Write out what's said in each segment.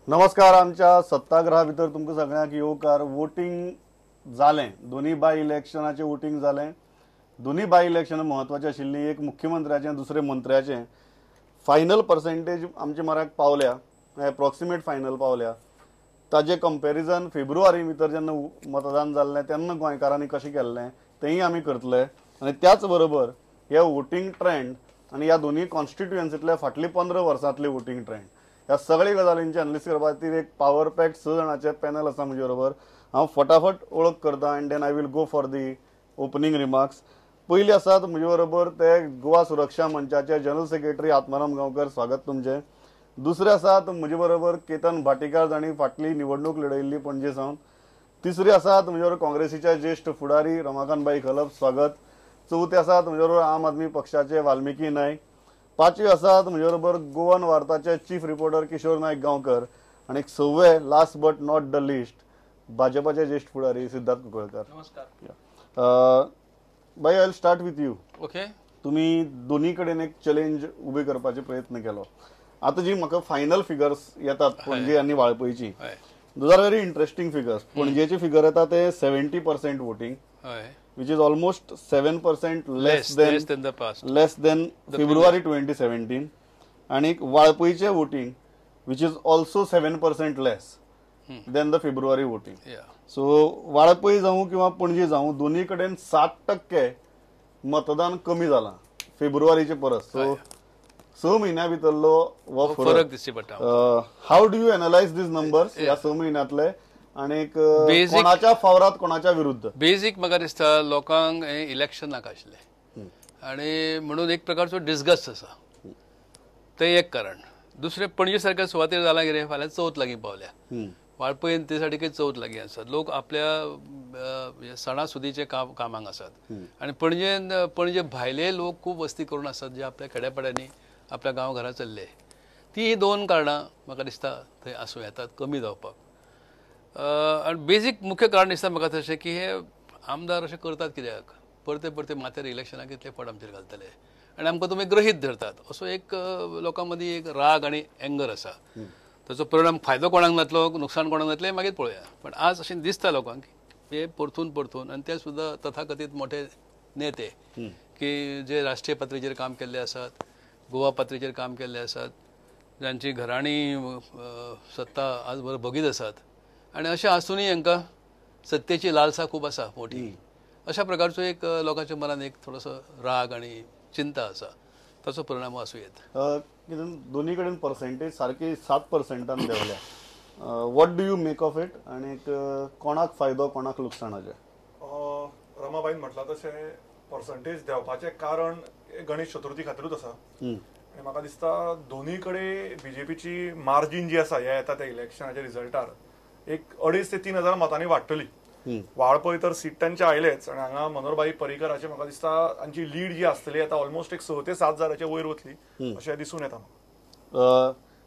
नमस्कार. आमच्या सत्ताग्रहा भितर तुमकां सगळ्यांक येवकार. वोटिंग जालें, दोन्ही बाय इलेक्शनाचें वोटिंग जालें. दोन्ही बाय इलेक्शन म्हत्वाचें आशिल्लीं. एक मुख्यमंत्र्याचें, दुसरे मंत्र्याचें. फायनल पर्सेंटेज आमच्या म्हऱ्याक पावल्या, एप्रॉक्सिमेट फायनल पावल्या. ताजे कंपॅरिजन फेब्रुवारी भितर जेन्ना मतदान जाल्लें तेन्ना गोंयकारांनी कशें केल्लें तेंय आमी करतले. आनी त्याच बरोबर हे वोटिंग ट्रेंड आनी ह्या दोन्ही कॉन्स्टिट्युएन्सींतले फाटलीं 15 वर्सांतले वोटिंग ट्रेंड ह्या सगळ्या गजालींची एनालिसीस करपा खातीर एक पावर पॅक्ड 6 जाणांचें पॅनल आसा म्हजे बरोबर. हांव फटाफट वळख करता and then I will go for the opening remarks. पयलीं आसात म्हजे बरोबर ते गोवा सुरक्षा मंचाचे जनरल सेक्रेटरी आत्माराम गांवकर. स्वागत तुमचें. दुसरे आसात म्हजे बरोबर केतन भाटीकार, जांणी फाटली निवडणूक लढयल्ली पणजे सावन. तिसरी आसात म्हजे बरोबर काँग्रेसीचे ज्येष्ठ फुडारी रमाकांतबाई खलप. स्वागत. चौथे आसात म्हजे बरोबर आम आदमी पक्षाचे वाल्मिकी नायक. पांचवी आसात म्हजे बरोबर गोवन वार्ताचे चीफ रिपोर्टर किशोर नायक गांवकर. आनी सव्वे last but not the list भाजपाचे ज्येष्ठ फुडारी सिद्धार्थ कुंकळकर. नमस्कार. बाय, I will start with you. Okay. तुम्ही दोन्ही कडेन एक चॅलेंज उबे करपाचे प्रयत्न केलो. आता जी म्हाका फायनल फिगर्स येतात पणजे आनी वाळपयची, those are very interesting figures. पणजेचे फिगर येता ते 70% voting, which is almost 7% less than February 2017. आणि वाळपईचे voting which is also 7% less than the February voting. So Valpoi जावं किंवा पणजी जावं दोन्ही कडेन 7% मतदान कमी जाला फेब्रुवारीचे परस. सो 6 महिन्या भितरलो हो फरक दिसची पडटा. How do you analyse these numbers ह्या 6 महिन्यांतले आणि कोणाच्या फावरात कोणाच्या विरुद्ध? बेसिक म्हाका दिसता लोकांक हे इलेक्शन नाका आशिल्लें आनी म्हणून एक प्रकारचो डिस्गस्ट आसा, ते एक कारण. दुसरे पणजे सारक्या सुवातेर जाला कितें, फाल्यां चवथ लागीं पावल्या. वाळपयन ते सायडीक चवथ लागीं आसात. लोक आपल्या सणा सुदीचे कामाक आसात. आनी पणजे भायले लोक खूब वस्ती करून आसात जे आपल्या खेड्यापाड्यांनी आपल्या गांवघरां चल्ले. ती 2 कारणां म्हाका दिसता थंय आसूं येतात कमी जावपाक. आनी बेजीक मुख्य कारण दिसता म्हाका तशें की हे आमदार अशें करतात कित्याक, परते परते माथ्यार इलेक्शनाक कितले फावट आमचेर घालतले आनी आमकां तुमी ग्रहीत धरतात असो एक लोकां मदीं एक राग आनी एंगर आसा. ताचो परिणाम फायदो कोणाक जातलो नुकसाण कोणाक जातलें मागीर पळोवया. पण आज अशें दिसता लोकांक हे परतून आनी ते सुद्दां तथाकथीत मोठे नेते की जे राष्ट्रीय पातळीचेर काम केल्ले आसात, गोवा पातळीचेर काम केल्ले आसात, जांची घराणी सत्ता आज बरो भोगीत आसात. आनी अशें आसुनूय हांकां सत्तेची लालसा खूब आसा मोठी. अशा प्रकारचो एक लोकांच्या मनात एक थोडोसो राग आनी चिंता आसा. ताचो परिणाम आसूं येता. दोन्ही कडेन पर्सेंटेज सारकी 7% देंवल्या. What do you make of it? आनी कोणाक फायदो कोणाक लुकसाणाचे? रमाबाईन म्हटलां तशें पर्संटेज देंवपाचें कारण गणेश चतुर्थी खातीरूच आसा. आनी म्हाका दिसता दोनूय कडेन बीजेपीची मार्जीन जी आसा ह्या येता त्या इलेक्शनाच्या रिजल्टार एक 2,500 ते 3,000 मतांनी वाडटली. वाळपय तर सीट तांचे आयलेच आनी हांगा मनोहरभाई पर्रीकराचे म्हाका दिसता तांची लीड जी आसतली आतां ऑलमोस्ट एक 6 ते 7 हजाराच्या वयर वतली अशें दिसून येता.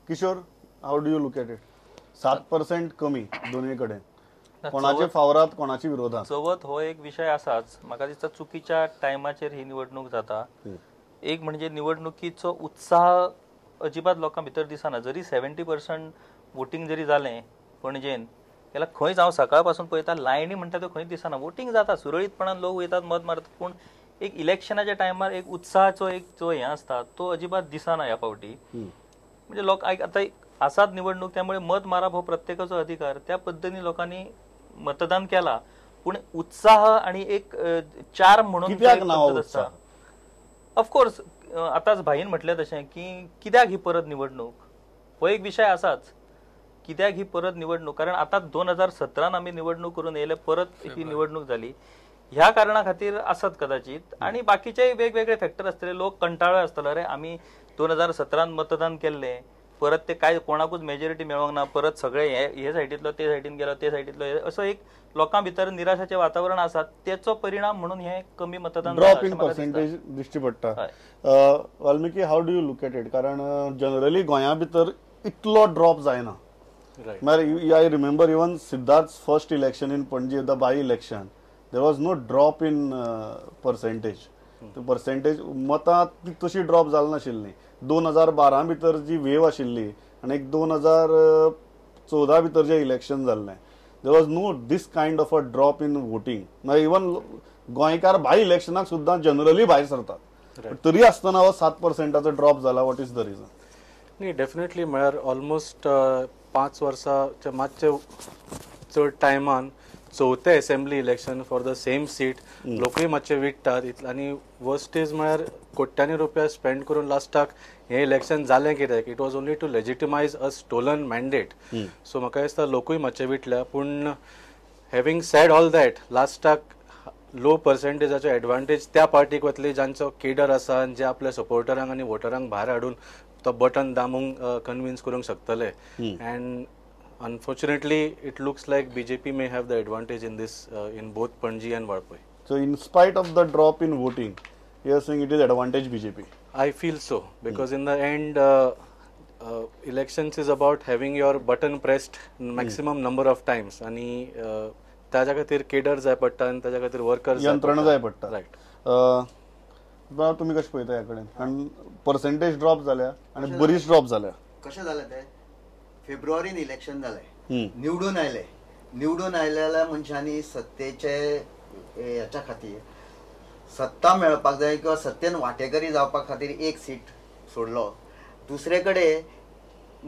Kishore, how do you look at it? 7% कमी दोन्ही कडेन, कोणाचे फावरात कोणाची विरोधात? चवथ हो एक विशय आसाच. म्हाका दिसता चुकीच्या टायमाचेर ही निवडणूक जाता. एक म्हणजे निवडणुकीचो उत्साह अजिबात लोकां भितर दिसना. जरी 70% वोटिंग जरी जालें पणजेन जाल्यार खंयच हांव सकाळ पासून पळयता लायनी म्हणटा त्यो खंयच दिसना. वोटिंग जाता सुरळीतपणान, लोक वयतात मत मारतात, पूण एक इलेक्शनाच्या टायमार एक उत्साहाचो एक जो हें आसता तो अजिबात दिसना ह्या फावटी. म्हणजे लोक आतां आसात निवडणूक त्यामुळे मत मारप हो प्रत्येकाचो अधिकार. त्या पद्दतीन लोकांनी मतदान केला, पूण उत्साह आणि एक चार्म म्हणून आसता. ऑफकोर्स आतांच भाईन म्हटलें तशें की कित्याक ही परत निवडणूक हो एक विशय आसाच. कित्याक ही परत निवडणूक? कारण आता 2017 आमी निवडणूक करून येयले, परत ही निवडणूक जाली. ह्या कारणा खातीर आसत कदाचित. आणि बाकीचे वेगवेगळे फॅक्टर आसतले. लोक कंटाळ्ळे आसतले, अरे आमी 2017 मतदान केल्ले, परत ते काय कोणाकूच मेजॉरिटी मेळोंक ना, परत सगळे हे सायडींतलो ते सायडीन गेलो, ते सायडींतलो असो एक लोकां भितर निराशाचें वातावरण आसा. तेचो परिणाम म्हणून हे कमी मतदान ड्रॉप इन पर्सेंटेज दिश्टी पडटा. Valmiki, how do you look at it? कारण जनरली गोंया भितर इतलो ड्रॉप जायना. I remember even Siddharth's first election in Panje, the by-election, there was no drop in percentage. The percentage मतां तशी ड्रॉप जाली नाशिल्ली. 2012 भितर जी वेव आशिल्ली आनी एक 2000 2014 भितर जे इलेक्शन जाल्लें there was no this kind of a drop in voting. मागीर इवन गोंयकार बाय इलेक्शनाक सुद्दां जनरली भायर सरतात, तरी आसतना हो 7%चा ड्रॉप जाला. What is the reason? नाही, डेफिनेटली म्हळ्यार ऑलमोस्ट 5 वर्सांच्या मातशे चड टायमान चौथे assembly election for the same seat लोकूय मातशे विटतात. आनी वर्स्ट इज म्हळ्यार कोट्यांनी रुपया स्पेंड करून लास्टाक हे इलेक्शन जालें कित्याक it was only to legitimise a stolen mandate. So म्हाका दिसता लोकूय मातशे विटल्या. पूण हॅविंग सेड ऑल दॅट लास्टाक लो पर्सेंटेजाचो एडवांटेज त्या पार्टीक वतली जांचो केडर आसा, जे आपल्या सपोर्टरांक आनी वोटरांक भायर हाडून तो बटन दामूंक कन्विन्स करूंक शकतले. And unfortunately it looks like BJP may have the advantage in this in both Panji and Valpai. So in spite of the drop in voting, you are saying it is advantage BJP? I feel so, because in the end elections is about having your button pressed maximum number of times आणि ताज्या खातीर cadre जाय पडटा आनी ताज्या खातीर workers यंत्रणा जाय पडटा. रायट. तुम्ही कशें पळयता ह्या कडेन? कारण पर्सेंटेज ड्रॉप जाल्या आनी बरीच ड्रॉप जाल्या. कशें जालें तें फेब्रुवारीन इलेक्शन जालें, निवडून आयलेल्या मनशांनी सत्तेचे हेच्या खातीर सत्ता मेळपाक जाय किंवा सत्तेन वांटेकरी जावपा खातीर एक सीट सोडलो. दुसरे कडेन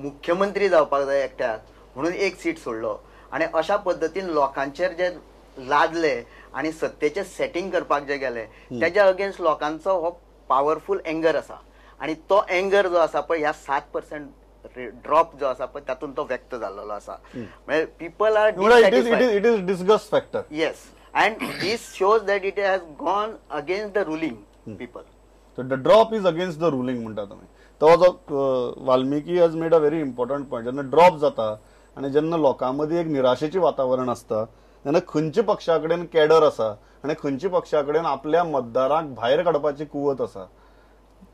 मुख्यमंत्री जावपाक जाय एकट्याक म्हणून एक सीट सोडलो. आनी अशा पद्दतीन लोकांचेर जे लादले आनी सत्तेचे सेटिंग करपाक जे गेले तेज्या अगेन्स्ट लोकांचो हो पॉवरफुल एंगर आसा. आनी तो एंगर जो आसा पळय ह्या 7% ड्रॉप जो आसा पळय तातून तो व्यक्त जाल्लो आसा. म्हणजे people are it is disgust factor. Yes, and this shows that it has gone against the ruling people. So the drop is against the ruling म्हणटा तुम्ही. तो जो Valmiki has made a very important point. जेन्ना drop जाता आणि जेन्ना लोकांमध्ये एक निराशेचे वातावरण असता तेन्ना खंयच्या पक्षा कडेन कॅडर आसा आणि खंयच्या पक्षा कडेन आपल्या मतदारांक भायर काडपाची कुवत आसा,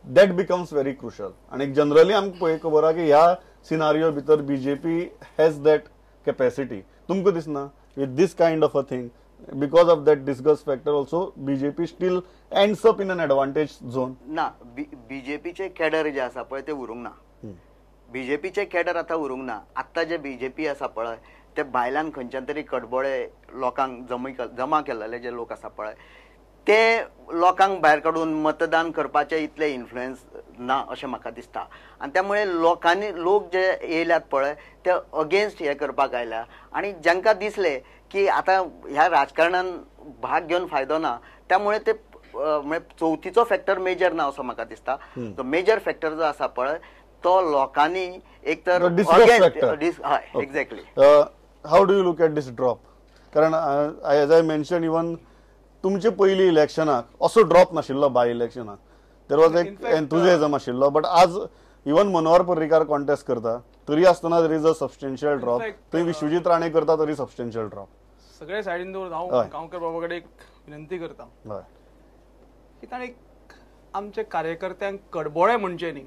दॅट बिकम्स व्हेरी क्रुशल. आणि जनरली आमकां पळय खबर आहा की ह्या सिनारियो भितर बीजेपी हॅज दॅट कॅपॅसिटी. तुमकां दिसना with this kind of a thing because of that disgust factor also BJP still ends up in an advantage zone? ना, बीजेपीचे कॅडर जे आसा पळय ते उरूंक ना. बीजेपीचे कॅडर आतां उरूंक ना. आत्ता जे बीजेपी आसा पळय ते भायल्यान खंयच्यान तरी कडबोळे लोकांक जमा केलेले जे लोक आसा पळय ते लोकांक भायर काडून मतदान करपाचे इतले इन्फ्लुएन्स ना अशें म्हाका दिसता. आनी त्यामुळे लोक जे येयल्यात पळय ते अगेन्स्ट हे करपाक आयल्या. आनी जांकां दिसले की आता ह्या राजकारणान भाग घेवन फायदो ना, त्यामुळे ते चवथीचो फॅक्टर मेजर ना असो म्हाका दिसता. तो मेजर फॅक्टर जो आसा पळय तो लोकांनी एक तर exactly. How do you look at this drop? कारण एज आय मेन्शन इवन तुमचे पयली इलेक्शनाक असो ड्रॉप नाशिल्लो. बाय इलेक्शनाक देर वॉज एक एन्थुजियाझम आशिल्लो, बट आज इवन मनोहर पर्रीकार कॉन्टेस्ट करता तरी आसतना देर इज अ सबस्टेन्शियल ड्रॉप. थंय विश्वजीत राणे करता तरी सबस्टेन्शियल ड्रॉप. सगळे सायडीन दवरून हांव गांवकर बाबा कडेन एक विनंती करता की ताणें आमचे कार्यकर्त्यांक कडबोळे म्हणचे न्ही.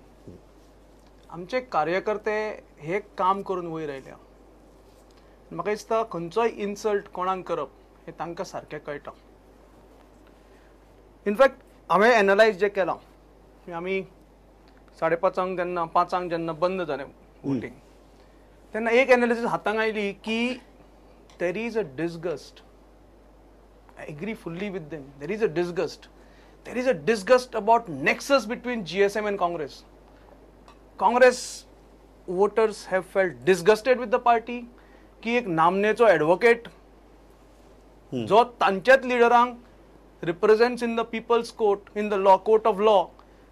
आमचे कार्यकर्ते हे काम करून वयर आयल्या. म्हाका दिसता खंयचोय इन्सल्ट कोणाक करप हे तांकां सारकें कळटा. इनफॅक्ट हांवें एनालायज जे केलां, आमी 5:30 जेन्ना बंद जालें वोटींग तेन्ना एक एनालिसीस हातांत आयली की there is a disgust. I agree fully with them. There is a disgust about nexus between GSM and Congress. Congress voters have felt disgusted with the party की एक नामनेचो एडवोकेट जो तांच्याच लिडरांक represents in the people's court, in the law court of law,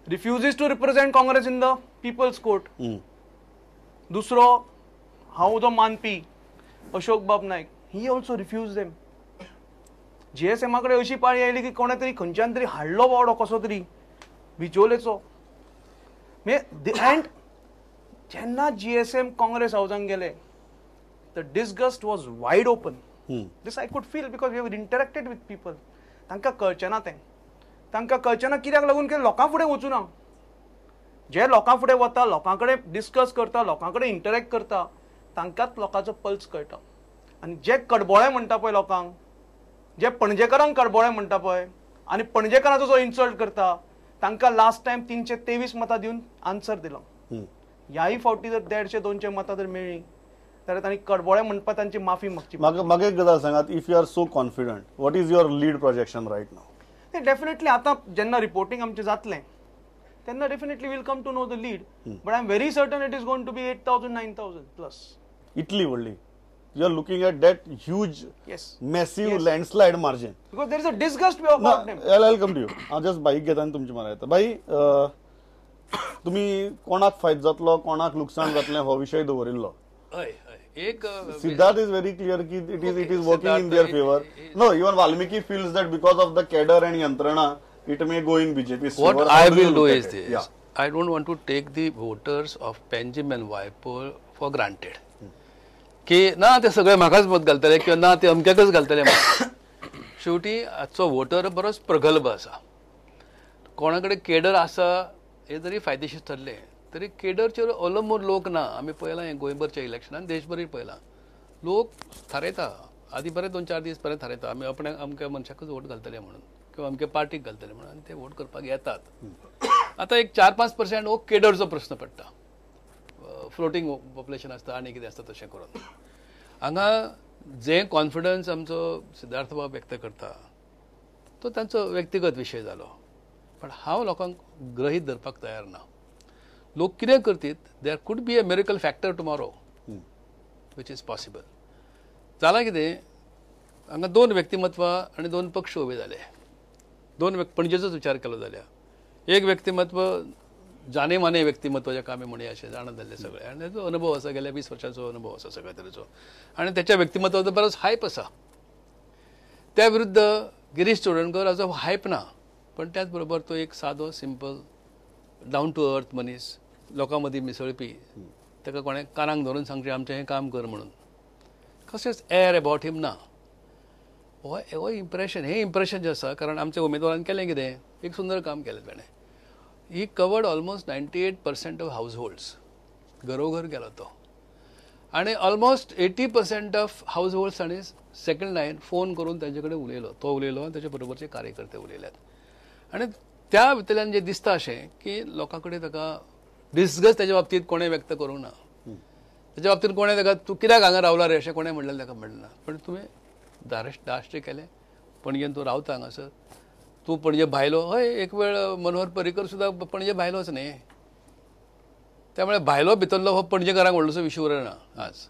refuses to represent Congress in the people's court. दुसरो हांव जो मानपी अशोक बाब नायक, he also refused them. GSM कडे अशी पाळी आयली की कोणे तरी खंयच्यान तरी हाडलो बावडो कसो तरी बिचोलेचो. एंड जेन्ना GSM काँग्रेस हाऊसान गेले, the disgust was wide open. This I could feel because we have interacted with people. तांकां कळचेना तें. तांकां कळचेना कित्याक लागून की लोकां फुडें वचूना. जे लोकां फुडें वता, लोकां कडेन डिस्कस करता, लोकां कडेन इंटरॅक्ट करता, तांकांच लोकांचो पल्स कळटा. आनी जे कडबोळे म्हणटा पळय लोकांक, जे पणजेकारांक कडबोळे म्हणटा पळय आनी पणजेकारांचो जो इन्सल्ट करता, तांकां लास्ट टायम 323 मतां दिवन आन्सर दिलो. ह्याय फावटी जर 150-200 मतां जर मेळ्ळी जाल्यार तांणी कडबोळे म्हणपा तांची माफी मागची म्हाका एक गजाल सांगात, if you are so confident, what is your lead projection right नाव? डेफिनेटली आतां जेन्ना रिपोर्टिंग आमचें जातलें तेन्ना definitely will come to know the lead, but I am very certain it is going to be 8,000 9,000 plus. इतली व्हडली? You are looking at that huge, Yes. massive Yes. landslide margin. Because there is a disgust about them. I'll come to you. हांव just bike घेता आनी तुमचे म्हऱ्या येता. बाई, तुमी कोणाक फायदो जातलो, कोणाक लुकसाण जातलें हो विशय दवरिल्लो. हय हय एक Siddharth is very clear ki it is working in their favor. Siddharth, No, even Valmiki feels that because of the cadre and yantrana, it may go in BJP's what favor. I How do you will do look is at it? this. Yeah. I don't want to take the voters of Panjim and Waipur for granted. की ना ते सगळे म्हाकाच मत घालतले किंवा ना ते अमक्याकच घालतले म्हणून. शेवटी आजचो वोटर बरोच प्रगल्भ आसा. कोणा कडेन केडर आसा हे जरी फायदेशीर ठरले तरी केडरचेर अवलंबून लोक ना. आमी पळयलां हें गोंयभरच्या इलेक्शनान देशभरीत पळयलां. लोक थारयता आदी बरे 2-4 दीस पर्यंत थारयता आमी आपणाक अमक्या मनशाकच वोट घालतले म्हणून किंवा अमक्या पार्टीक घालतले म्हणून आनी ते वोट करपाक येतात. आतां एक 4-5% हो केडरचो प्रश्न पडटा. फ्लोटींग पॉप्युलेशन आसता आनी कितें आसता तशें करून हांगा जे कॉन्फिडन्स आमचो सिद्धार्थ बाब व्यक्त करता तो तांचो व्यक्तिगत विशय जालो. पण हांव लोकांक ग्रहीत धरपाक तयार ना. लोक कितें करतात, there could be a miracle factor tomorrow which is possible. जालां कितें, हांगा 2 व्यक्तिमत्वां आनी 2 पक्ष उबे जाले. 2 पणजेचोच विचार केलो जाल्यार एक व्यक्तिमत्व जाणे माने व्यक्तिमत्व जाका आमी म्हणया अशें जाणत जाल्ले सगळे आनी ताचो अनुभव आसा, गेल्या 20 वर्षांचो अनुभव आसा सगळ्या तरेचो आनी त्याच्या व्यक्तिमत्वाचो बरोच हायप आसा. त्या विरुद्ध गिरीश चोडणकर हाचो हायप ना, पण त्याच बरोबर तो एक सादो सिंपल डावन टू अर्थ मनीस, लोकां मदीं मिसळपी. ताका कोणें कानाक धरून सांगचें आमचें हें काम कर म्हणून कशेंच एर अबाउट हिम ना. हो इम्प्रेशन, हें इम्प्रेशन जें आसा, कारण आमच्या उमेदवारान केलें कितें, एक सुंदर काम केलें ताणें. He covered almost 98% of households. घरोघर गेलो तो आनी ऑलमोस्ट 80% ऑफ हाऊस होल्ड्स ताणें सेकंड लायन फोन करून तांचे कडेन उलयलो. तो उलयलो आनी ताचे बरोबरचे कार्यकर्ते उलयल्यात. आनी त्या भितरल्यान जें दिसता अशें की लोकां कडेन ताका डिस्गस्ट ताच्या बाबतींत कोणें व्यक्त करूंक ना. ताच्या बाबतींत कोणें ताका तूं कित्याक हांगा रावला रे अशें कोणें म्हणलें ताका म्हणना. पण तुवें दाश्ट केलें, पणजेन तूं रावता हांगासर, तूं पणजे भायलो. हय, एक वेळ मनोहर पर्रीकर सुद्दां पणजे भायलोच न्ही. त्यामुळे भायलो भितरलो हो पणजेकारांक व्हडलोसो विशू उरना आज.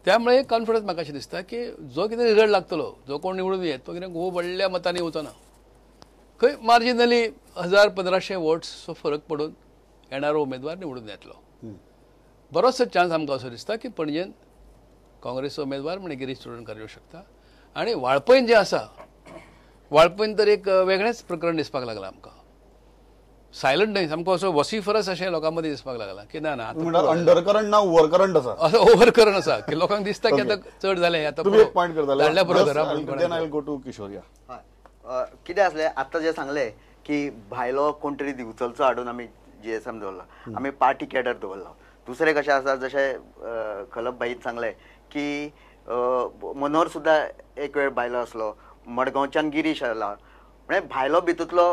त्यामुळे एक कॉन्फिडन्स म्हाका अशें दिसता की जो कितें रिजल्ट लागतलो, जो कोण निवडून येत तो कितें खूब व्हडल्या मतांनी वचना. खंय मार्जिनली 1000-1500 वोट्सचो फरक पडून येणारो उमेदवार निवडून येतलो. बरोचसो चान्स आमकां असो दिसता की पणजेन काँग्रेसचो उमेदवार म्हणजे गिरीश चोडणकर येवं शकता. आनी वाळपयन जें आसा, वाळपयन तर एक वेगळेंच प्रकरण दिसपाक लागलां आमकां. सायलंट न्हय, सामको असो वॉसिफरस अशें लोकां मदीं दिसपाक लागला की ना अंडर करंट ना ओव्हर करंट आसा. असं ओव्हर करंट आसा की लोकांक दिसता की आतां चड जालें, आतां तुम्ही एक पॉइंट करताले. धाडल्या बरोबर Then I'll go to Kishore. कितें आसलें आतां जें सांगलें की भायलो कोण तरी दिवचलचो हाडून आमी GSM दवरला, आमी पार्टी कॅडर दवरला. दुसरें कशें आसा, जशें खलप भाईन सांगलें की मनोहर सुद्दां एक वेळ भायलो आसलो, मडगांवच्यान गिरीश आयला. म्हणजे भायलो भितूतलो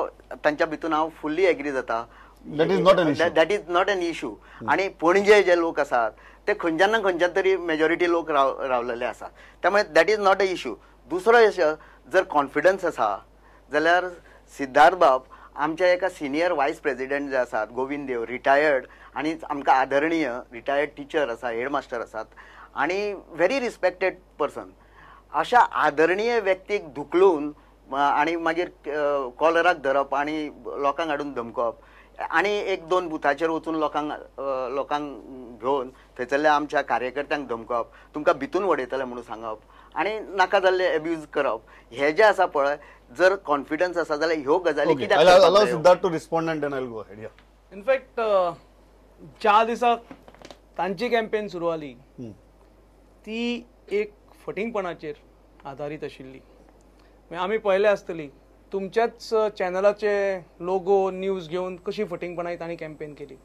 तांच्या भितून हांव फुल्ली एग्री जाता. That is not an issue. That is not an issue. आनी पणजे जे लोक आसात ते खंयच्यान ना खंयच्यान तरी मेजॉरिटी लोक रावलेले आसात. त्यामुळे that is not a issue. दुसरो इशू, जर कॉन्फिडन्स आसा जाल्यार सिद्धार्थ बाब आमच्या एका सिनियर वायस प्रेसिडेंट जे आसात, गोविंद देव, रिटायर्ड आनी आमकां आदरणीय रिटायर्ड टीचर आसा, हेडमास्टर आसात आनी व्हेरी रिस्पेक्टेड पर्सन. अशा आदरणीय व्यक्तीक धुकलून आनी मागीर कॉलराक धरप आनी लोकांक हाडून धमकोवप आनी 1-2 बुथाचेर वचून लोकांक घेवन थंयसरल्या आमच्या कार्यकर्त्यांक धमकोवप, तुमकां भितून वडयतले म्हणून सांगप आनी नाका जाल्ले एब्यूज करप, हे जे आसा पळय, जर कॉन्फिडन्स आसा जाल्यार ह्यो गजाली कित्याक Allow Siddharth to respond and then I'll go ahead. Yeah. In fact ज्या दिसाक तांची कॅम्पेन सुरू जाली ती एक फटिंगपणाचेर आधारीत आशिल्ली. आमी पळयलें आसतली तुमच्याच चॅनलाचे लोगो न्यूज घेवन कशी फटिंगपणाय तांणी कॅम्पेन केली.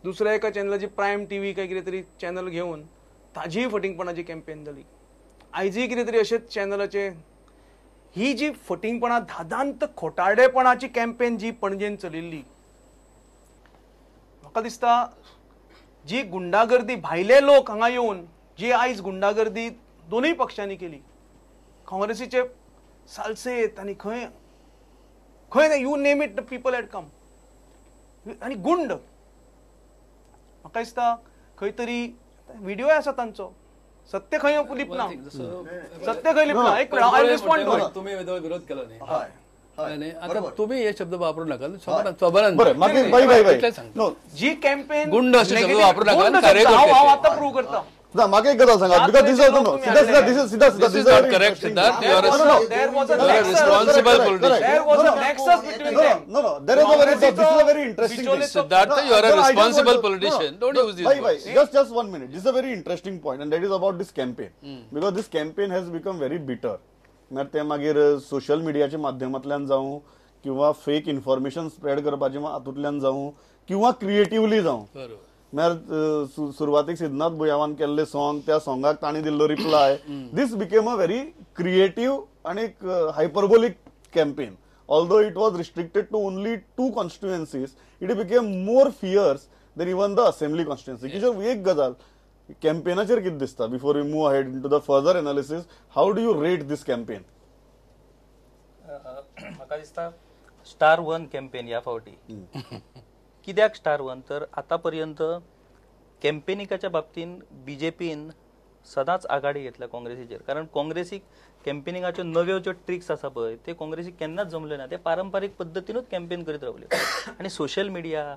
दुसऱ्या एका चॅनलाची प्रायम TV काय कितें तरी चॅनल घेवन ताजीय फटिंगपणाची कॅम्पेन जाली. आयजय कितें तरी अशेंच चॅनलाचे ही जी फटिंगपणा, धादांत खोटारडेपणाची कॅम्पेन जी पणजेन चलिल्ली, म्हाका दिसता जी गुंडागर्दी भायले लोक हांगा येवन जी आयज गुंडागर्दी दोनूय पक्षांनी केली, काँग्रेसीचे सालसेत आनी खंय खंय you name it the people had come आनी गुंड. म्हाका दिसता खंय तरी व्हिडिओ आसा तांचो, सत्य खंय लिपना, सत्य खंय लिपना. एक minute, I respond to it. तुम्ही विरोध केला हय. नाही, आता तुम्ही हे शब्द वापरू नका. स्वबरान बरं, मागीर बाय नो जी कॅम्पेन गुंड असे शब्द वापरू नका. हांव आतां प्रूव्ह करता. ना म्हाका एक गजाल सांगात, बिकॉज दिस इज नो सिद्धा This is not correct, Siddharth. You are There was a you are a nexus. responsible politician. There was a nexus between them. No, there is a very, this is a very interesting thing. Siddhartha, you are a responsible politician. Don't use these words. Just 1 minute. This is a very interesting point, and that is about this campaign. Because this campaign has become very bitter. म्हळ्यार ते मागीर social मिडियाच्या माध्यमांतल्यान जावं किंवा fake information spread करपाच्या हातूंतल्यान जावं किंवा क्रिएटिवली जावं. बरोबर. म्हळ्यार सुरवातीक सिद्धनाथ बुयावान केल्ले सॉंग, त्या सॉंगाक तांणी दिल्लो reply, this became a very creative आणि hyperbolic campaign. Although it was restricted to only 2 constituencies, it became more fierce than even the assembly constituency. Kishore, एक गजाल कॅम्पेनाचेर कितें दिसता before we move ahead in to the further analysis, how do you rate this campaign? म्हाका दिसता star 1 campaign ह्या फावटी. कित्याक स्टार 1? तर आतापर्यंत कॅम्पेनिकाच्या बाबतीन बीजेपीन सदांच आघाडी घेतल्या काँग्रेसीचेर. कारण काँग्रेसीक कॅम्पेनिंगाच्यो नव्यो ज्यो ट्रिक्स आसा पळय ते काँग्रेसीक केन्नाच जमले ना. ते पारंपारीक पद्दतीनूच कॅम्पेन करीत रावले. आनी सोशल मिडिया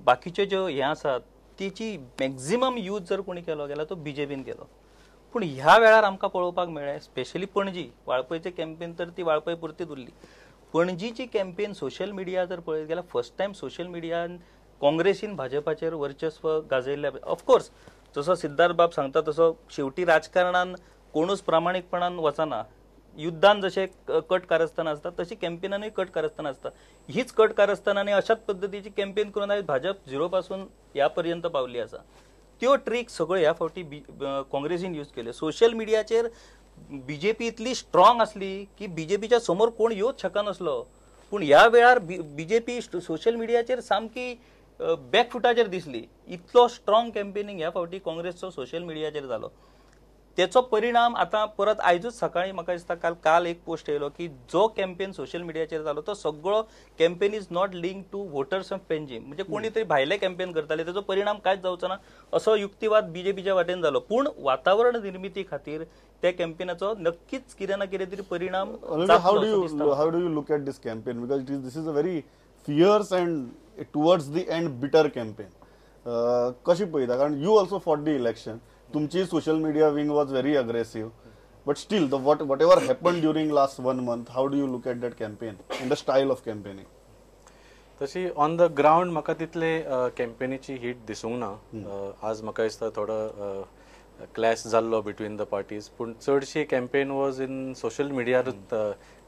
बाकीच्यो ज्यो हे आसात तेची मॅक्झिमम यूज जर कोणी केलो गेला तो बीजेपीन केलो. पूण ह्या वेळार आमकां पळोवपाक मेळ्ळें, स्पेशली पणजी, वाळपयचें कॅम्पेन तर ती वाळपय पुरतीच उरली. पणजीची कॅम्पेन सोशल मिडिया जर पळयत गेल्यार फर्स्ट टायम सोशल मिडियान काँग्रेसीन भाजपाचेर वर्चस्व गाजयल्ल्या. ऑफकोर्स जसो सिद्धार्थ बाब सांगता तसो शेवटी राजकारणान कोणूच प्रामाणीकपणान वचना. युद्धान जशे कट कारस्थान आसता तशी कॅम्पेनानूय कट कारस्थान आसता. हीच कट कारस्थान आनी अशाच पद्दतीची कॅम्पेन करून आयज भाजप 0 पासून ह्या पर्यंत पावली आसा. त्यो ट्रिक सगळ्यो ह्या फावटी काँग्रेसीन यूज केल्यो. सोशल मिडियाचेर बीजेपी इतली स्ट्रॉंग असली की बीजेपीच्या समोर कोण येवच शकनासलो. पूण ह्या वेळार बीजेपी सोशल मिडियाचेर सामकी बॅकफुटाचेर दिसली. इतलो स्ट्रॉंग कॅम्पेनिंग ह्या फावटी काँग्रेसचो सोशल मिडियाचेर जालो. तेचो परिणाम आतां परत आयजूच सकाळी म्हाका दिसता काल एक पोस्ट येयलो की जो कॅम्पेन सोशल मिडियाचेर जालो तो सगळो campaign is not link to voters of Panjim. म्हणजे कोणी तरी भायले कॅम्पेन करताले तेचो परिणाम कांयच जावचो ना असो युक्तिवाद बीजेपीच्या वाटेन जालो. पूण वातावरण निर्मिती खातीर त्या कॅम्पेनाचो नक्कीच कितें ना कितें तरी परिणाम how do you look at this campaign? Because this is a very fierce and towards the end bitter campaign. कशी पळयता? कारण you also fought the election. तुमची social media wing was very aggressive, but still whatever happen during last 1 month, how do you look at that campaign in the style of campaigning? तशी on the ground म्हाका तितले कॅम्पेनीची heat दिसूंक ना. आज म्हाका दिसता थोडो क्लॅश जाल्लो बिटवीन द पार्टीज. पूण चडशी कॅम्पेन वॉज इन सोशल मिडियारूच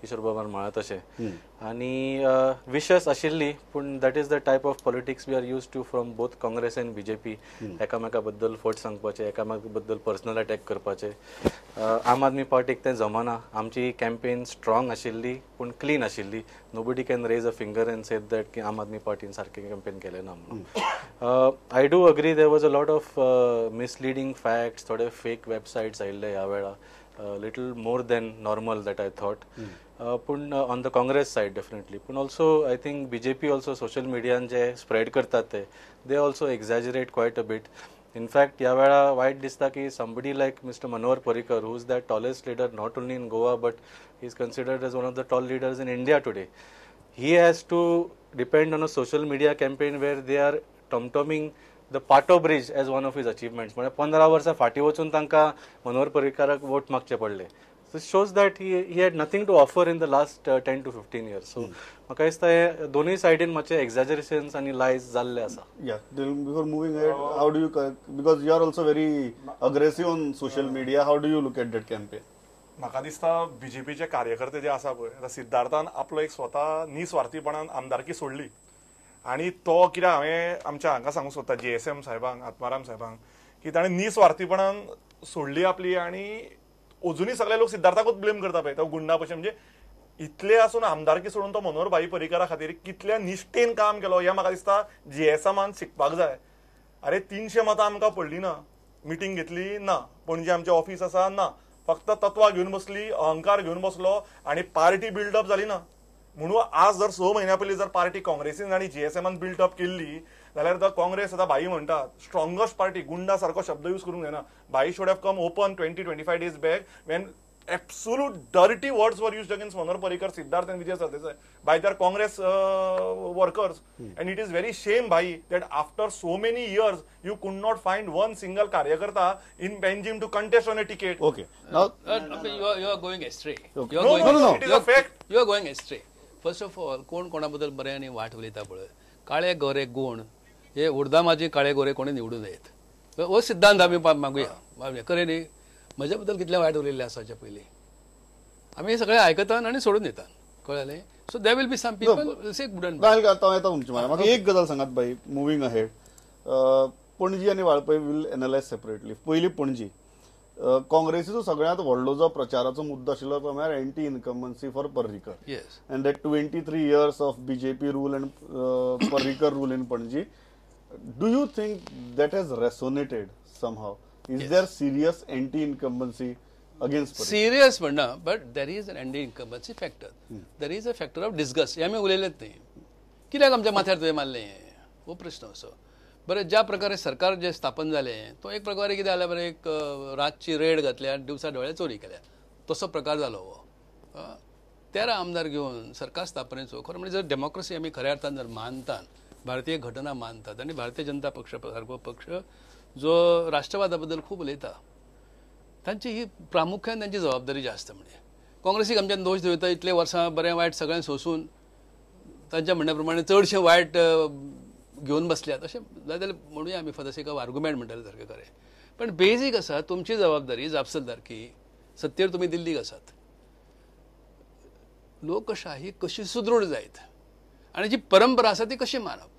किशोर बाबान म्हळ्ळा तशें. आनी विशस आशिल्ली. पूण that is the type of politics we are used to from both Congress and BJP. एकामेका बद्दल फट सांगपाचें, एकामेका बद्दल पर्सनल अटॅक करपाचें. आम आदमी पार्टीक तें जमना. आमची कॅम्पेन स्ट्रॉंग आशिल्ली पूण क्लीन आशिल्ली. Nobody can raise a finger and say that की आम आदमी पार्टीन सारकें कॅम्पेन केलें ना म्हणून. I do agree there was a lot of misleading facts, थोडे फेक वेबसायट्स आयिल्ले ह्या वेळा. Little more than normal that I thought. पूण on the Congress side definitely. पूण also I think BJP also social मिडियान जे स्प्रेड करतात ते they also exaggerate quite a bit. In fact ह्या वेळा वायट दिसता की somebody like mister Manohar Parrikar, who is the tallest leader not only in Goa but he is considered as one of the tall leaders in India today. He has to depend on a social media campaign where they are tomtoming the Patto bridge as one of his achievements. म्हणजे 15 वर्सां फाटीं वचून तांकां Manohar पर्रीकाराक vote मागचे पडले. So it shows that he had nothing to offer in the last 10 to 15 years. So म्हाका दिसता हे दोनूय सायडीन मातशे एक्झॅजरेशन्स आनी लायज जाल्ले आसा. Yeah, before moving ahead, how do you, because you are also very aggressive on social media, how do you look at that campaign? म्हाका दिसता बीजेपीचे कार्यकर्ते जे आसा पळय, आता सिद्धार्थान आपलो एक स्वता निस्वार्थीपणान आमदारकी सोडली. आणि तो कित्याक हांवें आमच्या हांगा सांगूंक सोदता JSM साहेबांक, आत्माराम साहेबांक, की ताणें निस्वार्थीपणान सोडली आपली. आणि अजूनही सगळे लोक सिद्धार्थाकूच ब्लेम करता पळय तो गुंडा पशे. म्हणजे इतले आसून आमदारकी सोडून तो मनोहर भाई पर्रीकरा खातीर कितल्या निश्ठेन काम केलो हें म्हाका दिसता JSMान शिकपाक जाय. अरे 300 मतां आमकां पडली ना, मिटींग घेतली ना, पणजे आमचे ऑफिस आसा ना, फक्त तत्वां घेवन बसली, अहंकार घेवन बसलो आणि पार्टी बिल्डअप जाली ना. म्हणून आज जर 6 महिन्या पयलीं जर पार्टी काँग्रेसीन आणि जीएसएमान बिल्डअप केल्ली जाल्यार काँग्रेस आतां भाई म्हणटा स्ट्रॉंगस्ट पार्टी, गुंडा सारको शब्द यूज करूंक जायना. भाई should have come open 20-25 days back when absolute dirty words were used against Manohar Parrikar, Siddharth and Vijay Sardesai by their Congress workers. And it is very shame, bhai, that after so many years you could not find one single karyakarta in Panjim to contest on a ticket. Okay. Now, you are going astray. Okay. You are No, going, no, no. It is a fact. You are going astray. First of all, कोण कोणाबद्दल बरे आणि वाट उलयता पळय, काळे गोरे गुण हे उर्दामाचे काळे गोरे कोणी निवडून नयेत, हो सिद्धांत आमी मागुया. खरें न्ही, म्हज्या बद्दल कितले वायट उलयल्ले आसा हाचे पयलीं आमी सगळे आयकतात आनी सोडून दितात, कळ्ळें. So there will be some people say good and बायल आता येता तुमचे म्हळ्यार म्हाका एक गजाल सांगात बाई, मुव्हिंग अहेड. पणजी आनी वाळपय वील एनालायज सेपरेटली. पयली पणजी काँग्रेसीचो सगळ्यांत व्हडलो जो प्रचाराचो मुद्दो आशिल्लो तो म्हळ्यार anti incumbency for Parrikar. Yes. And that 23 years of BJP rule and Parrikar rule in Panji, do you think that has resonated somehow? Is there serious anti-incumbency against Parrikar? Serious म्हणना, but there is an anti incumbency factor. There is a factor of disgust. हे आमी उलयलेच न्ही, कित्याक आमच्या माथ्यार तुवें मारलें हो प्रश्न असो. बरें, ज्या प्रकारे सरकार जे स्थापन जालें तो एक प्रकारे कितें जालें, बरें एक रातची रेड घातल्या आनी दिवसा डोळे चोरी केल्या, तसो प्रकार जालो हो. 13 आमदार घेवन सरकार स्थापनेचो खरो म्हणजे जर डेमोक्रेसी आमी खऱ्या अर्थान जर मानतात, भारतीय घटना मानतात आनी भारतीय जनता पक्ष सारको पक्ष जो राष्ट्रवादा बद्दल खूब उलयता, तांची ही प्रामुख्यान तांची जबाबदारी जास्त. म्हणजे काँग्रेसीक आमच्यान दोश दिवता, इतले वर्सां बरें वायट सगळें सोंसून तांच्या म्हणण्या प्रमाणे चडशें वायट घेवन बसल्यात अशें जाल्यार म्हणूया आमी for the sake of argument म्हणटाले सारकें खरें. पण बेजीक आसा तुमची जबाबदारी जापसालदारकी, सत्तेर तुमी दिल्लीक आसात. लोकशाही कशी सुदृढ जायत आनी जी परंपरा आसा ती कशी मानप,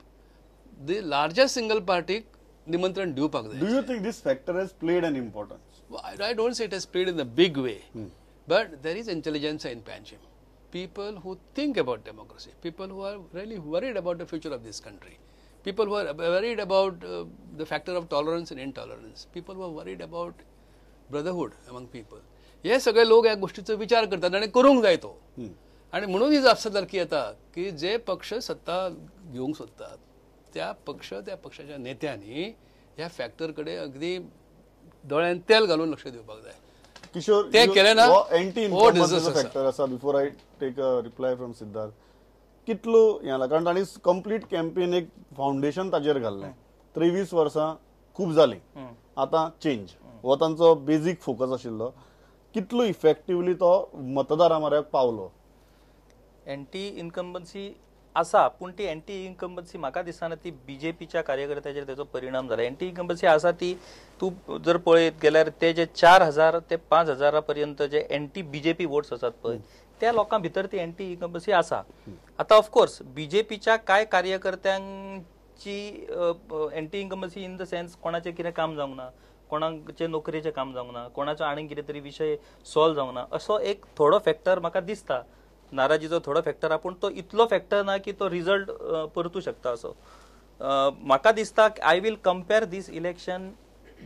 द लार्जस्ट सिंगल पार्टीक निमंत्रण दिवपाक जाय. Do you think this factor has played an importance? I don't say it has played in a big way, but there is intelligence in Panjim. People who think about democracy, people who are really worried about the future of this country, people who are worried about the factor of tolerance and intolerance, people who are worried about brotherhood among people. हे सगळे लोक ह्या गोष्टीचो विचार करतात आणि करूंक जाय तो. आणि म्हणून ही जापसालदारकी येता की जे पक्ष सत्ता घेवंक सोदतात त्या पक्षाच्या नेत्यांनी ह्या फॅक्टर कडे अगदी दोळ्यान तेल घालून लक्ष दिवपाक जाय. किशोर, ते केले ना, एंटी इनकम्बन्सी फॅक्टर आसा. Before I take a reply from Siddharth, कितलो हें जाला कारण तांणी कंप्लीट कॅम्पेन एक फावंडेशन ताजेर घाल्लें. 23 वर्सां खूब जालीं, आतां चेंज हो तांचो बेजीक फोकस आशिल्लो. कितलो इफेक्टिवली तो मतदारां म्हऱ्याक पावलो? एंटी इनकम्बन्सी आसा, पूण ती एंटी इनकम्बन्सी म्हाका दिसना ती बीजेपीच्या कार्यकर्त्याचेर तेजो परिणाम जाला. एंटी इनकम्बन्सी आसा ती तूं जर पळयत गेल्यार ते जे 4000 ते 5000 पर्यंत जे एंटी बीजेपी वोट्स आसात पळय, त्या लोकां भितर ती एंटी इनकम्बन्सी आसा. आतां ऑफकोर्स बीजेपीच्या कांय कार्यकर्त्यांची anti incumbency in the sense कोणाचें कितें काम जावंक ना, कोणाचे नोकरेचें काम जावंक ना, कोणाचो आनीक कितें तरी विशय सॉल्व जावंक ना, असो एक थोडो फॅक्टर म्हाका दिसता. नाराजीचो थोडो फॅक्टर, पूण तो इतलो फॅक्टर ना की तो रिजल्ट परतू शकता असो. म्हाका दिसता I will compare this election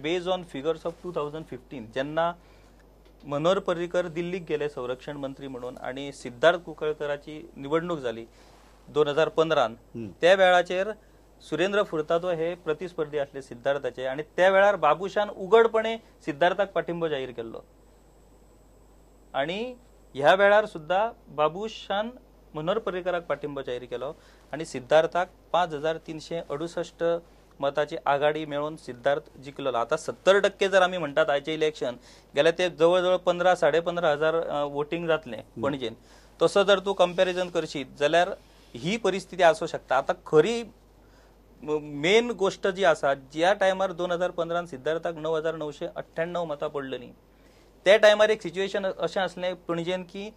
based on figures of 2015 जेन्ना मनोहर पर्रीकर दिल्लीक गेले संरक्षण मंत्री म्हणून आणि सिद्धार्थ कुंकळकराची निवडणूक जाली 2015. त्या वेळाचेर सुरेंद्र फुर्तादो हे प्रतिस्पर्धी असले सिद्धार्थाचे आणि त्या वेळार बाबुशान उघडपणे सिद्धार्थाक पाठिंबो जाहीर केल्लो. आणि ह्या वेळार सुद्धा बाबुशान मनोहर पर्रीकराक पाठिंबो जाहीर केलो आणि सिद्धार्थाक 5368 मताची आघाडी मेळून सिद्धार्थ जिखलो. आता 70% जर आम्ही म्हणतात आयचे इलेक्शन गेल्या ते जवळजवळ 15,000-15,500 वोटिंग जातले पणजेन. तसो जर तूं कंपॅरिजन करशीत जाल्यार ही परिस्थिती आसूं शकता. आता खरी मेन गोष्ट जी आसा, ज्या टायमार 2015 सिद्धार्थाक 9,998 मतां पडलेलीं, त्या टायमार एक सिच्युएशन अशें आसलें पणजेन की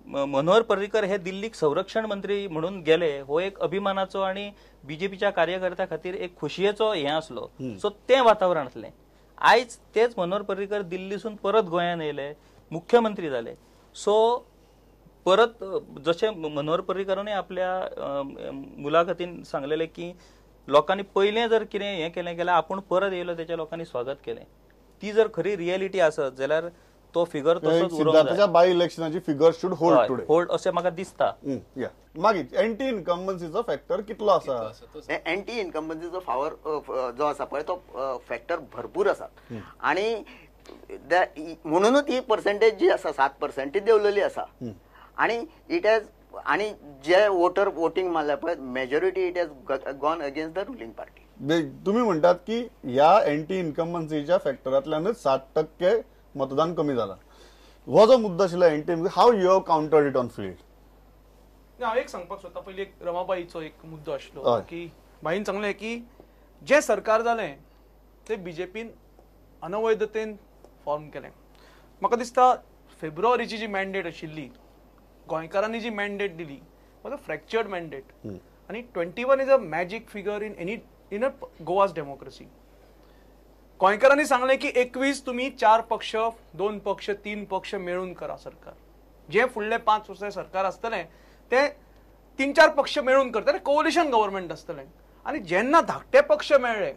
मनोहर पर्रीकर हे दिल्लीक संरक्षण मंत्री म्हणून गेले, हो एक अभिमानाचो आणि बीजेपीच्या कार्यकर्त्यां खातीर एक खुशयेचो हें आसलो. सो तें वातावरण आसलें. आयज तेच मनोहर पर्रीकर दिल्लीसून परत गोंयांत येयले, मुख्यमंत्री जाले. सो परत जशें मनोहर पर्रीकरानूय आपल्या मुलाखतीन सांगलेलें की लोकांनी पयलें जर कितें हें केलें जाल्यार आपूण परत येयलो तेच्या लोकांनी स्वागत केलें. ती जर खरी रियलिटी आसत जाल्यार तो फिगर तसोच उरोंक सिद्धार्थाच्या बाय इलेक्शनाची फिगर शुड होल्ड जाय. टुडे. होल्ड अशें म्हाका दिसता. या मागीर एंटी इन्कम्बन्सीचो फॅक्टर कितलो आसा? एंटी इन्कम्बन्सीचो फावर जो आसा पळय तो फॅक्टर भरपूर आसा आणि म्हणूनच ही पर्सेंटेज जी आसा 7% ती देंवलेली आसा आणि इट हॅज आणि जे वोटिंग मारल्या पळय majority it has gone against the ruling party. तुम्ही म्हणतात की या एंटी इन्कम्बन्सीच्या फॅक्टरांतल्यानच 7% मतदान कमी जाला. हो जो मुद्दो आशिल्लो anti, how you have countered it on field? हांव एक सांगपाक सोदता. पयलीं एक रमाबाईचो एक मुद्दो आशिल्लो हय. की बाईन सांगलें की जें सरकार जालें तें बीजेपीन अनवैधतेन फॉर्म केलें. म्हाका दिसता फेब्रुवारीची जी मॅन्डेट आशिल्ली, गोंयकारांनी जी मॅन्डेट दिली वॉज अ फ्रॅक्चर्ड मॅन्डेट आणि 21 is a magic figure in a Goa's democracy. गोंयकारांनी सांगलें की 21 तुम्ही 4 पक्ष 2 पक्ष 3 पक्ष मेळून करा सरकार. जे फुडले 5 वर्सां सरकार आसतलें ते 3-4 पक्ष मेळून करतले, कोलिशन गव्हर्नमेंट आसतलें. आणि जेन्ना धाकटे पक्ष मेळ्ळे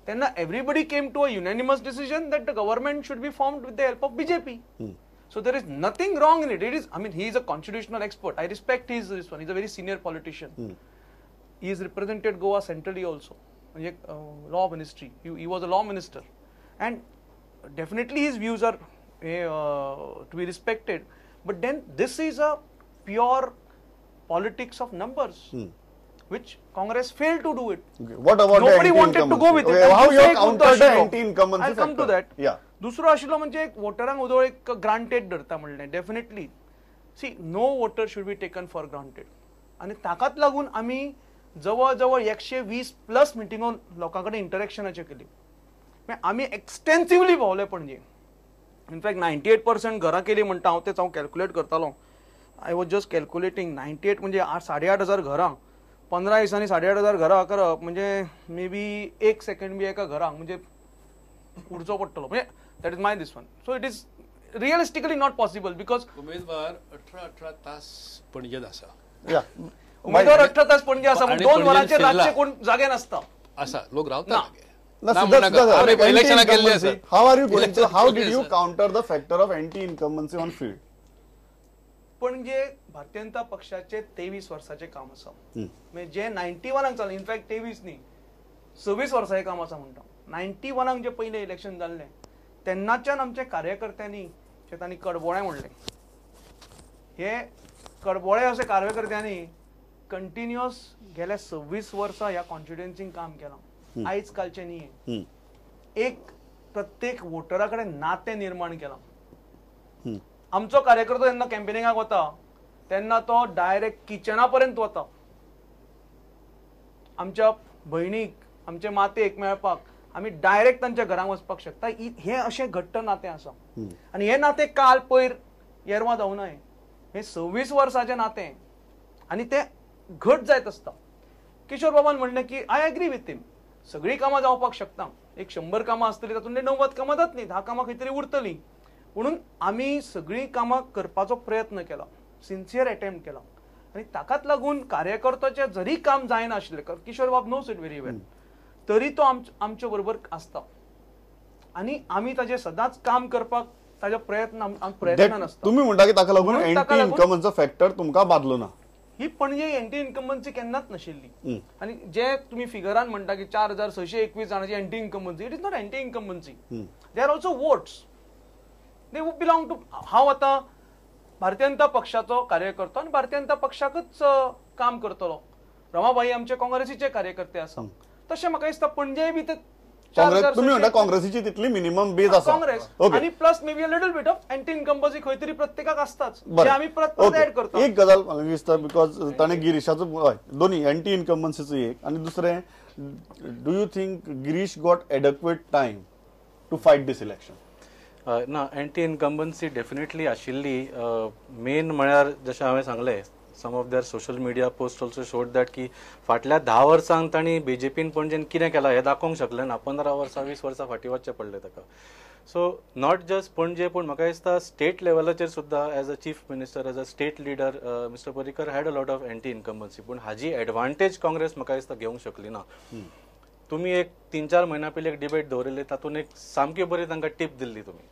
तेन्ना everybody came to a unanimous decision that the government should be formed with the help of BJP. So there is nothing wrong in it. He is a constitutional expert. I respect this one. He's a very senior politician. He has represented Goa centrally also. Law ministry. He was a law minister. And definitely his views are to be respected. But then this is a pure politics of numbers, which Congress failed to do it. Okay. What about Nobody the wanted to go with it. Okay, how you दुसरो एक मुद्दो counter the आशिल्लो. anti-incumbency I'll come to factor? that. Yeah. दुसरो आशिल्लो म्हणजे एक वोटरांक उदोळ एक granted धरता म्हणलें. Definitely see no voter should be taken for granted. आणि ताकाच लागून आमी जवळ जवळ 120+ मिटिंगो लोकां कडेन इंटरॅक्शनाचे केली. आमी एक्सटेन्सिवली भोंवले पणजे. इनफॅक्ट 98% घरां केली म्हणटा हांव तेच हांव कॅल्क्युलेट करतालो. आय वॉज जस्ट कॅल्क्युलेटिंग 98 म्हणजे 8,500 घरां 15 दिसांनी 8,500 घरां करप म्हणजे मे बी 1 सेकंड बी एका घराक म्हणजे उडचो पडटलो. म्हणजे that is my this one. So it is realistically not possible because उमेदवार 18 तास पणजेत आसा. Yeah. उमेदवार 18 तास पणजे आसा आणि 2 वरांचेर पणजेन रातचे फिरला. कोण जागे नासता. असा लोक रावता ना. मागे. No, ना Siddharth, म्हणू नका. Siddharth, आमी इलेक्शनाक गेल्ले anti-incumbency. आसात. How are you going to? Election How केल्ले did you आसात. counter the factor of anti-incumbency on field? पणजे भारतीय जनता पक्षाचे 23 वर्साचे काम आसा. म्हणजे जे 91 चालू इनफॅक्ट 23 न्ही 26 वर्सांचे काम आसा म्हणटा. 91 जे पयले इलेक्शन जाल्लें तेन्नाच्यान आमच्या कार्यकर्त्यांनी जे तांणी कडबोळे म्हणले हे कडबोळे अशे कार्यकर्त्यांनी कंटिन्युअस गेल्या 26 वर्सां ह्या कॉन्स्टिट्युएन्सीन काम केलां. आयज कालचे न्ही. एक प्रत्येक वोटरा कडेन नातें निर्माण केलां. आमचो कार्यकर्तो जेन्ना कॅम्पेनिंगाक वता तेन्ना तो डायरेक्ट किचना पर्यंत वता. आमच्या भयणीक आमचे मातेक मेळपाक आमी डायरेक्ट तांच्या घरांक वचपाक शकता. हे अशें घट्ट नातें आसा. आनी हे नातें काल पयर येरवां जावं न्हय. हे 26 वर्साचें नातें आनी तें घट जायत आसता. किशोर बाबान म्हणलें की आय एग्री विथ हिम. सगळीं कामां जावपाक शकता. एक 100 कामां आसतलीं तातूंतली 90 कामां जातलीं, 10 कामां खंय तरी उरतलीं. म्हणून आमी सगळीं कामां करपाचो प्रयत्न केला. सिन्सियर अटेम्प्ट केला. आनी ताकाच लागून कार्यकर्त्याचें जरी काम जायना आशिल्लें किशोर बाब नोस इट व्हेरी वेल तरी तो आमचे बरोबर आसता. आनी आमी ताजें सदांच काम करपाक ताजे प्रयत्नान आसता. तुम्ही म्हणटा की ताका लागून म्हणून ताका एंटी लागून- इन्कमचा फॅक्टर तुमकां बादलो ना. ही पणजे एंटी इन्कम्बन्सी केन्नाच नाशिल्ली. आनी जे तुमी फिगरान म्हणटा की 4,621 जाणांची anti incumbency, it is not anti incumbency. They are also votes. They belong to. हांव आतां भारतीय जनता पक्षाचो कार्यकर्तो आनी भारतीय जनता पक्षाकच काम करतलो. रमाबाई आमचे काँग्रेसीचे कार्यकर्ते आसा. तशें म्हाका दिसता पणजे बी ते काँग्रेस तुम्ही म्हणटा काँग्रेसीची तितली मिनिमम बेज आसा. काँग्रेस ओके. आणि plus may be a little bit of anti incumbency खंय तरी प्रत्येकाक आसताच जे बरें. आमी परत ऍड करता. एक गजाल म्हाका दिसता बिकॉज ताणें गिरीशाचो हय दोन्ही एंटी इन्कम्बन्सीचो एक आनी दुसरें do you think Girish got adequate time to fight this election? ना एंटी इन्कम्बन्सी डेफिनेटली आशिल्ली. मेन म्हळ्यार जशें हांवें सांगलें some of their social media post also showed that की फाटल्या 10 वर्सांक तांणी बीजेपीन पणजेन कितें केलां हें दाखोवंक शकलें ना. 15 वर्सां 20 वर्सां फाटीं वचचें पडलें ताका. सो नॉट जस्ट पणजे पूण म्हाका दिसता स्टेट लेवलाचेर सुद्दां as a chief minister as a state leader mister Parrikar had a lot of anti incumbency पूण हाजी एडवांटेज काँग्रेस म्हाका दिसता घेवंक शकली ना. तुम्ही एक 3-4 महिन्या पयलीं एक डिबेट दवरिल्ली तातूंत एक सामकी बरी तांकां टीप दिल्ली तुमी